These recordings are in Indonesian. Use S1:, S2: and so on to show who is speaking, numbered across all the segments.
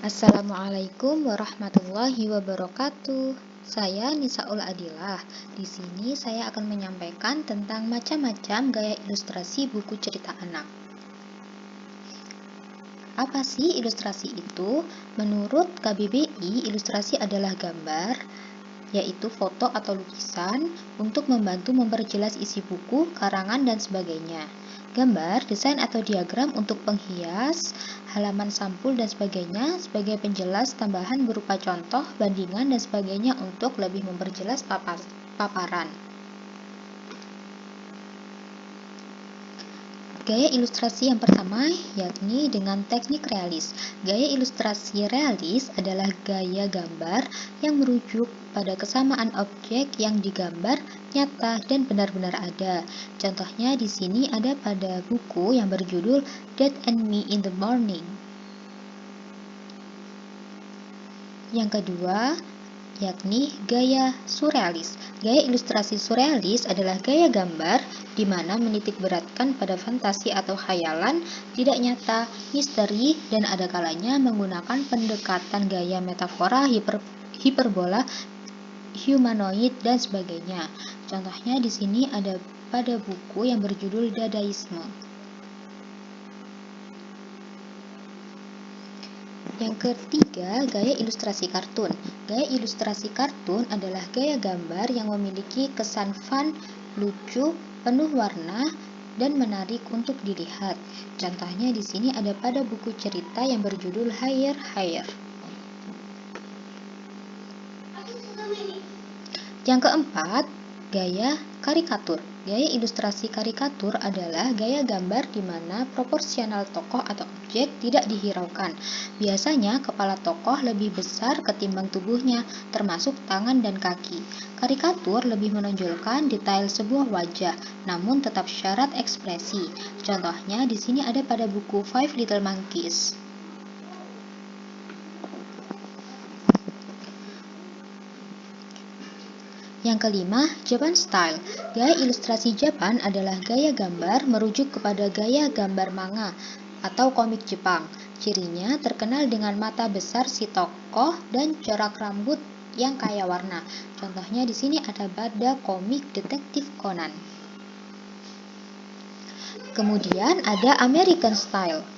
S1: Assalamualaikum warahmatullahi wabarakatuh. Saya Nisaul Adilah. Di sini saya akan menyampaikan tentang macam-macam gaya ilustrasi buku cerita anak. Apa sih ilustrasi itu? Menurut KBBI, ilustrasi adalah gambar, yaitu foto atau lukisan, untuk membantu memperjelas isi buku, karangan, dan sebagainya. Gambar, desain atau diagram untuk penghias, halaman sampul, dan sebagainya, sebagai penjelas tambahan berupa contoh, bandingan, dan sebagainya untuk lebih memperjelas paparan. Gaya ilustrasi yang pertama yakni dengan teknik realis. Gaya ilustrasi realis adalah gaya gambar yang merujuk pada kesamaan objek yang digambar nyata dan benar-benar ada. Contohnya di sini ada pada buku yang berjudul Dad and Me in the Morning. Yang kedua yakni gaya surrealis. Gaya ilustrasi surrealis adalah gaya gambar di mana menitik beratkan pada fantasi atau khayalan, tidak nyata, misteri, dan ada kalanya menggunakan pendekatan gaya metafora, hiperbola, humanoid, dan sebagainya. Contohnya di sini ada pada buku yang berjudul Dadaisme. Yang ketiga, gaya ilustrasi kartun. Gaya ilustrasi kartun adalah gaya gambar yang memiliki kesan fun, lucu, penuh warna, dan menarik untuk dilihat. Contohnya di sini ada pada buku cerita yang berjudul Higher Higher. Yang keempat, gaya karikatur. Gaya ilustrasi karikatur adalah gaya gambar di mana proporsional tokoh atau objek tidak dihiraukan. Biasanya kepala tokoh lebih besar ketimbang tubuhnya, termasuk tangan dan kaki. Karikatur lebih menonjolkan detail sebuah wajah, namun tetap syarat ekspresi. Contohnya di sini ada pada buku Five Little Monkeys. Yang kelima, Japan Style. Gaya ilustrasi Japan adalah gaya gambar merujuk kepada gaya gambar manga atau komik Jepang. Cirinya terkenal dengan mata besar si tokoh dan corak rambut yang kaya warna. Contohnya di sini ada pada komik Detektif Conan. Kemudian ada American Style.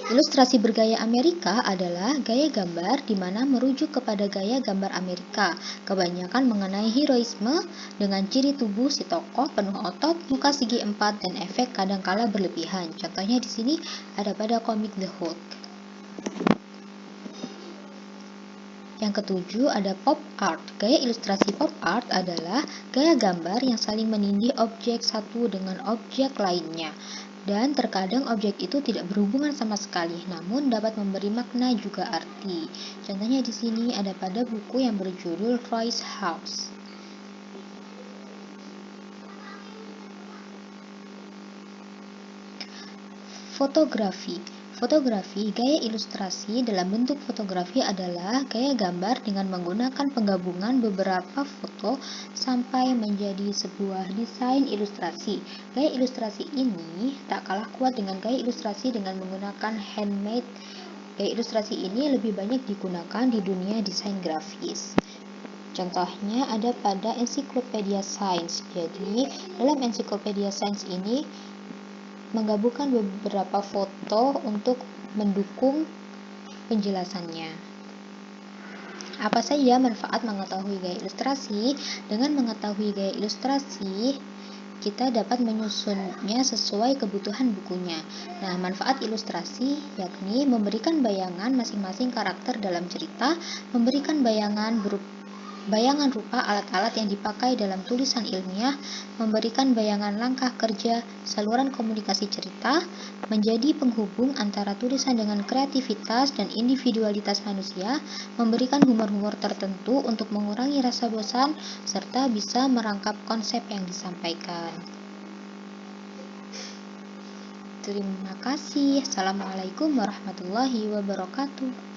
S1: Ilustrasi bergaya Amerika adalah gaya gambar di mana merujuk kepada gaya gambar Amerika, kebanyakan mengenai heroisme dengan ciri tubuh si tokoh penuh otot, muka segi empat, dan efek kadangkala berlebihan. Contohnya di sini ada pada komik The Hulk. Yang ketujuh ada pop art. Gaya ilustrasi pop art adalah gaya gambar yang saling menindih objek satu dengan objek lainnya. Dan terkadang objek itu tidak berhubungan sama sekali, namun dapat memberi makna juga arti. Contohnya di sini ada pada buku yang berjudul Roy's House. Fotografi. Gaya ilustrasi dalam bentuk fotografi adalah gaya gambar dengan menggunakan penggabungan beberapa foto sampai menjadi sebuah desain ilustrasi. Gaya ilustrasi ini tak kalah kuat dengan gaya ilustrasi dengan menggunakan handmade. Gaya ilustrasi ini lebih banyak digunakan di dunia desain grafis. Contohnya ada pada Encyclopedia Science. Jadi, dalam Encyclopedia Science ini menggabungkan beberapa foto untuk mendukung penjelasannya. Apa saja manfaat mengetahui gaya ilustrasi? Dengan mengetahui gaya ilustrasi, kita dapat menyusunnya sesuai kebutuhan bukunya. Nah, manfaat ilustrasi yakni memberikan bayangan masing-masing karakter dalam cerita, memberikan bayangan rupa alat-alat yang dipakai dalam tulisan ilmiah, memberikan bayangan langkah kerja, saluran komunikasi cerita, menjadi penghubung antara tulisan dengan kreativitas dan individualitas manusia, memberikan humor-humor tertentu untuk mengurangi rasa bosan, serta bisa merangkap konsep yang disampaikan. Terima kasih. Assalamualaikum warahmatullahi wabarakatuh.